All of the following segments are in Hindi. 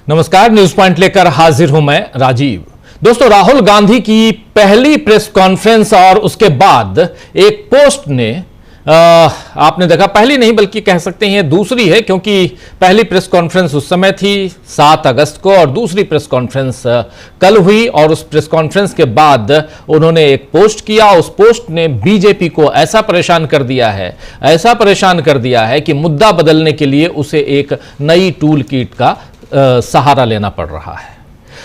नमस्कार, न्यूज पॉइंट लेकर हाजिर हूं मैं राजीव। दोस्तों, राहुल गांधी की पहली प्रेस कॉन्फ्रेंस और उसके बाद एक पोस्ट ने आपने देखा, पहली नहीं बल्कि कह सकते हैं दूसरी है, क्योंकि पहली प्रेस कॉन्फ्रेंस उस समय थी 7 अगस्त को और दूसरी प्रेस कॉन्फ्रेंस कल हुई। और उस प्रेस कॉन्फ्रेंस के बाद उन्होंने एक पोस्ट किया। उस पोस्ट ने बीजेपी को ऐसा परेशान कर दिया है कि मुद्दा बदलने के लिए उसे एक नई टूल किट का सहारा लेना पड़ रहा है।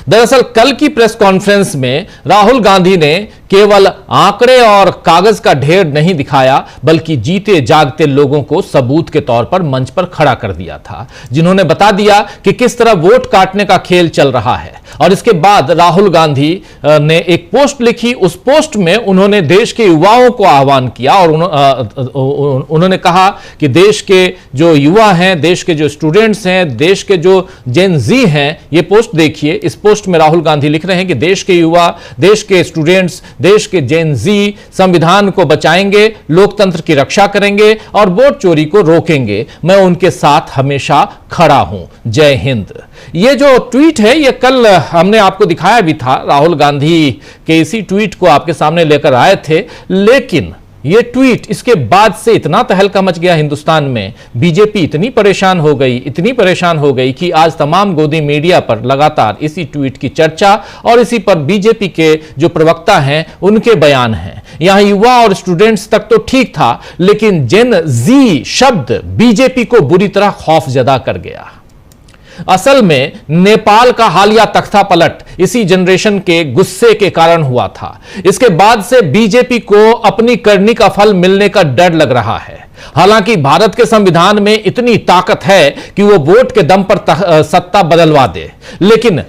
दरअसल कल की प्रेस कॉन्फ्रेंस में राहुल गांधी ने केवल आंकड़े और कागज का ढेर नहीं दिखाया, बल्कि जीते जागते लोगों को सबूत के तौर पर मंच पर खड़ा कर दिया था, जिन्होंने बता दिया कि किस तरह वोट काटने का खेल चल रहा है। और इसके बाद राहुल गांधी ने एक पोस्ट लिखी। उस पोस्ट में उन्होंने देश के युवाओं को आह्वान किया और उन्होंने कहा कि देश के जो युवा हैं, देश के जो स्टूडेंट्स हैं, देश के जो जेन जी हैं, ये पोस्ट देखिए। इस पोस्ट में राहुल गांधी लिख रहे हैं कि देश के युवा, देश के स्टूडेंट्स, देश के जेन जी संविधान को बचाएंगे, लोकतंत्र की रक्षा करेंगे और वोट चोरी को रोकेंगे। मैं उनके साथ हमेशा खड़ा हूं। जय हिंद। ये जो ट्वीट है, ये कल हमने आपको दिखाया भी था। राहुल गांधी के इसी ट्वीट को आपके सामने लेकर आए थे, लेकिन ये ट्वीट इसके बाद से इतना तहलका मच गया हिंदुस्तान में, बीजेपी इतनी परेशान हो गई कि आज तमाम गोदी मीडिया पर लगातार इसी ट्वीट की चर्चा और इसी पर बीजेपी के जो प्रवक्ता हैं उनके बयान हैं। यहां युवा और स्टूडेंट्स तक तो ठीक था, लेकिन जेन जी शब्द बीजेपी को बुरी तरह खौफजदा कर गया। असल में नेपाल का हालिया तख्ता पलट इसी जनरेशन के गुस्से के कारण हुआ था। इसके बाद से बीजेपी को अपनी करनी का फल मिलने का डर लग रहा है। हालांकि भारत के संविधान में इतनी ताकत है कि वो वोट के दम पर सत्ता बदलवा दे, लेकिन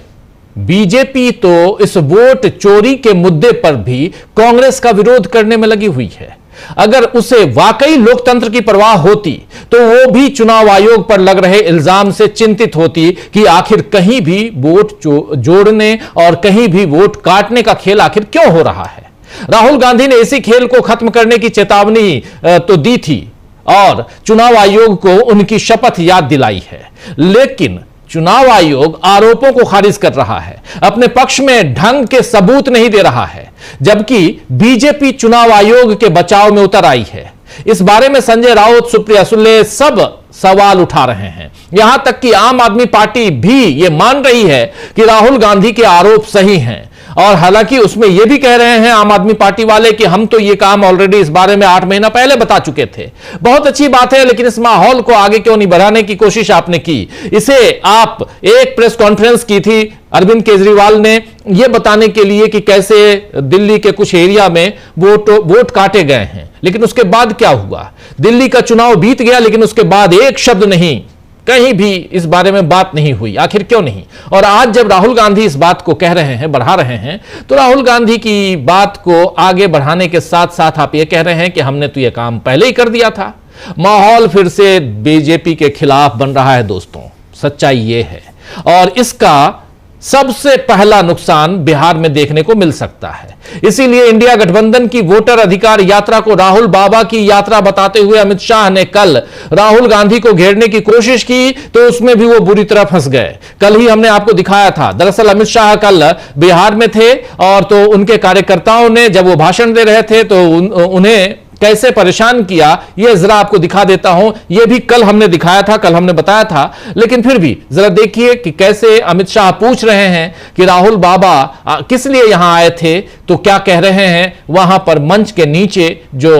बीजेपी तो इस वोट चोरी के मुद्दे पर भी कांग्रेस का विरोध करने में लगी हुई है। अगर उसे वाकई लोकतंत्र की परवाह होती तो वो भी चुनाव आयोग पर लग रहे इल्जाम से चिंतित होती कि आखिर कहीं भी वोट जोड़ने और कहीं भी वोट काटने का खेल आखिर क्यों हो रहा है। राहुल गांधी ने इसी खेल को खत्म करने की चेतावनी तो दी थी और चुनाव आयोग को उनकी शपथ याद दिलाई है, लेकिन चुनाव आयोग आरोपों को खारिज कर रहा है, अपने पक्ष में ढंग के सबूत नहीं दे रहा है, जबकि बीजेपी चुनाव आयोग के बचाव में उतर आई है। इस बारे में संजय राउत, सुप्रिया सुले सब सवाल उठा रहे हैं। यहां तक कि आम आदमी पार्टी भी यह मान रही है कि राहुल गांधी के आरोप सही हैं, और हालांकि उसमें यह भी कह रहे हैं आम आदमी पार्टी वाले कि हम तो यह काम ऑलरेडी इस बारे में 8 महीना पहले बता चुके थे। बहुत अच्छी बात है, लेकिन इस माहौल को आगे क्यों नहीं बढ़ाने की कोशिश आपने की। इसे आप एक प्रेस कॉन्फ्रेंस की थी अरविंद केजरीवाल ने यह बताने के लिए कि कैसे दिल्ली के कुछ एरिया में वोट काटे गए हैं, लेकिन उसके बाद क्या हुआ? दिल्ली का चुनाव बीत गया, लेकिन उसके बाद एक शब्द नहीं, कहीं भी इस बारे में बात नहीं हुई। आखिर क्यों नहीं? और आज जब राहुल गांधी इस बात को कह रहे हैं, बढ़ा रहे हैं, तो राहुल गांधी की बात को आगे बढ़ाने के साथ साथ आप ये कह रहे हैं कि हमने तो ये काम पहले ही कर दिया था। माहौल फिर से बीजेपी के खिलाफ बन रहा है दोस्तों, सच्चाई ये है। और इसका सबसे पहला नुकसान बिहार में देखने को मिल सकता है। इसीलिए इंडिया गठबंधन की वोटर अधिकार यात्रा को राहुल बाबा की यात्रा बताते हुए अमित शाह ने कल राहुल गांधी को घेरने की कोशिश की, तो उसमें भी वो बुरी तरह फंस गए। कल ही हमने आपको दिखाया था। दरअसल अमित शाह कल बिहार में थे और तो उनके कार्यकर्ताओं ने जब वो भाषण दे रहे थे तो उन्हें कैसे परेशान किया, यह जरा आपको दिखा देता हूं। यह भी कल हमने दिखाया था, कल हमने बताया था, लेकिन फिर भी जरा देखिए कि कैसे अमित शाह पूछ रहे हैं कि राहुल बाबा किस लिए यहां आए थे, तो क्या कह रहे हैं वहां पर मंच के नीचे जो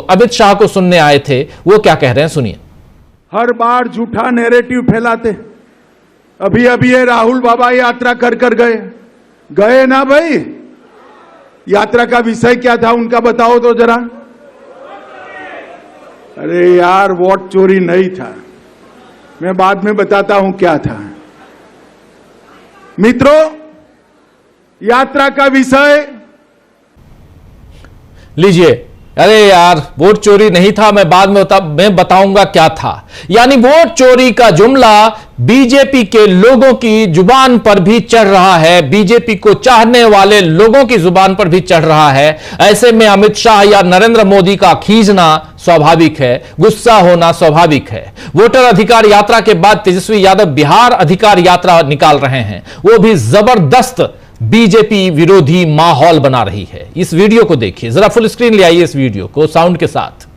अमित शाह को सुनने आए थे वो क्या कह रहे हैं, सुनिए। हर बार झूठा नैरेटिव फैलाते। अभी अभी ये राहुल बाबा यात्रा कर गए ना भाई। यात्रा का विषय क्या था उनका बताओ तो जरा। अरे यार, वोट चोरी नहीं था, मैं बाद में बताता हूं क्या था। मित्रों, यात्रा का विषय लीजिए, अरे यार, वोट चोरी नहीं था, मैं बाद में मैं बताऊंगा क्या था। यानी वोट चोरी का जुमला बीजेपी के लोगों की जुबान पर भी चढ़ रहा है, बीजेपी को चाहने वाले लोगों की जुबान पर भी चढ़ रहा है। ऐसे में अमित शाह या नरेंद्र मोदी का खींचना स्वाभाविक है, गुस्सा होना स्वाभाविक है। वोटर अधिकार यात्रा के बाद तेजस्वी यादव बिहार अधिकार यात्रा निकाल रहे हैं, वो भी जबरदस्त बीजेपी विरोधी माहौल बना रही है। इस वीडियो को देखिए, जरा फुल स्क्रीन ले आइए इस वीडियो को साउंड के साथ।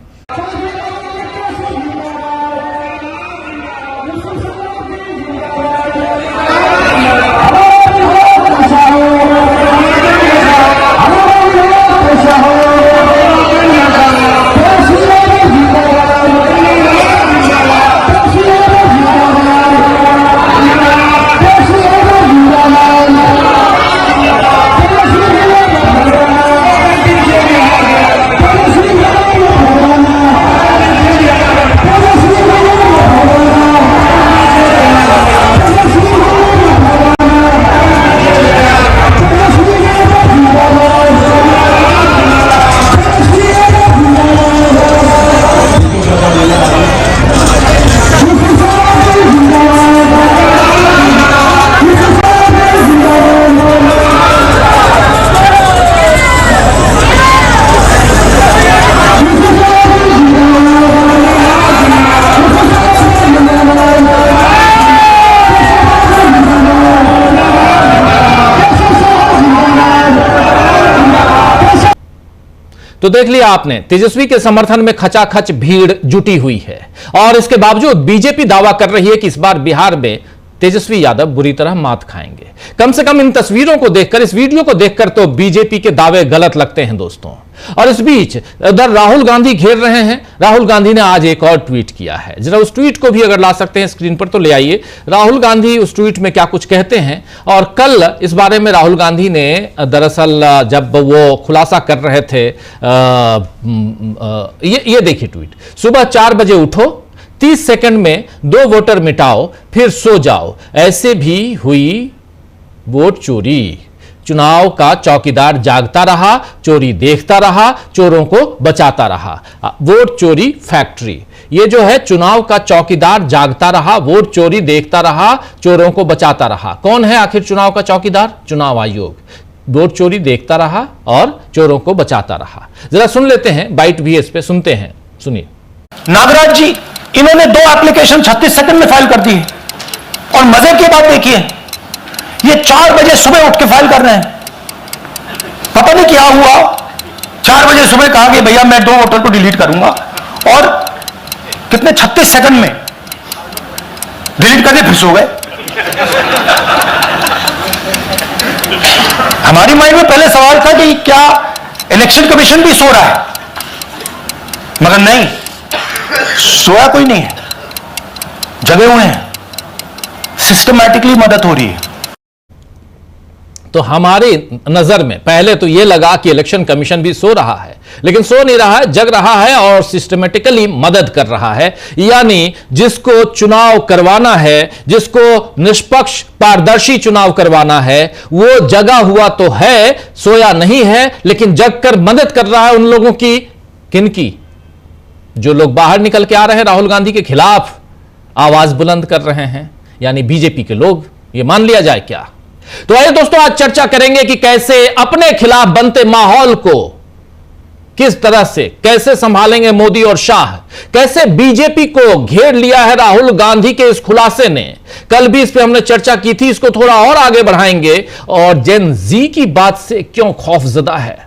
तो देख लिया आपने, तेजस्वी के समर्थन में खचाखच भीड़ जुटी हुई है और इसके बावजूद बीजेपी दावा कर रही है कि इस बार बिहार में तेजस्वी यादव बुरी तरह मात खाएंगे। कम से कम इन तस्वीरों को देखकर, इस वीडियो को देखकर तो बीजेपी के दावे गलत लगते हैं दोस्तों। और इस बीच उधर राहुल गांधी घेर रहे हैं। राहुल गांधी ने आज एक और ट्वीट किया है, जरा उस ट्वीट को भी अगर ला सकते हैं स्क्रीन पर तो ले आइए। राहुल गांधी उस ट्वीट में क्या कुछ कहते हैं, और कल इस बारे में राहुल गांधी ने दरअसल जब वो खुलासा कर रहे थे, ये देखिए ट्वीट। सुबह 4 बजे उठो, 30 सेकंड में 2 वोटर मिटाओ, फिर सो जाओ, ऐसे भी हुई वोट चोरी। चुनाव का चौकीदार जागता रहा, चोरी देखता रहा, चोरों को बचाता रहा। वोट चोरी फैक्ट्री, ये जो है चुनाव का चौकीदार जागता रहा, वोट चोरी देखता रहा, चोरों को बचाता रहा। कौन है आखिर चुनाव का चौकीदार? चुनाव आयोग। वोट चोरी देखता रहा और चोरों को बचाता रहा। जरा सुन लेते हैं, बाइट भी इस पे सुनते हैं, सुनिए। नागराज जी, इन्होंने 2 एप्लीकेशन 36 सेकंड में फाइल कर दी और मजे की बात देखिए, ये 4 बजे सुबह उठ के फाइल कर रहे हैं। पता नहीं क्या हुआ, 4 बजे सुबह कहा कि भैया मैं 2 वोटर को डिलीट करूंगा, और कितने 36 सेकंड में डिलीट करके फिर सो गए। हमारी माइंड में पहले सवाल था कि क्या इलेक्शन कमीशन भी सो रहा है, मगर नहीं, सोया कोई नहीं है, जगे हुए हैं, सिस्टमैटिकली मदद हो रही है। तो हमारी नजर में पहले तो यह लगा कि इलेक्शन कमीशन भी सो रहा है, लेकिन सो नहीं रहा है, जग रहा है और सिस्टमेटिकली मदद कर रहा है। यानी जिसको चुनाव करवाना है, जिसको निष्पक्ष पारदर्शी चुनाव करवाना है, वो जगा हुआ तो है, सोया नहीं है, लेकिन जगकर मदद कर रहा है उन लोगों की। किनकी? जो लोग बाहर निकल के आ रहे हैं, राहुल गांधी के खिलाफ आवाज बुलंद कर रहे हैं, यानी बीजेपी के लोग। ये मान लिया जाए क्या? तो आइए दोस्तों, आज चर्चा करेंगे कि कैसे अपने खिलाफ बनते माहौल को किस तरह से, कैसे संभालेंगे मोदी और शाह, कैसे बीजेपी को घेर लिया है राहुल गांधी के इस खुलासे ने। कल भी इस पे हमने चर्चा की थी, इसको थोड़ा और आगे बढ़ाएंगे, और जेन जी की बात से क्यों खौफजदा है।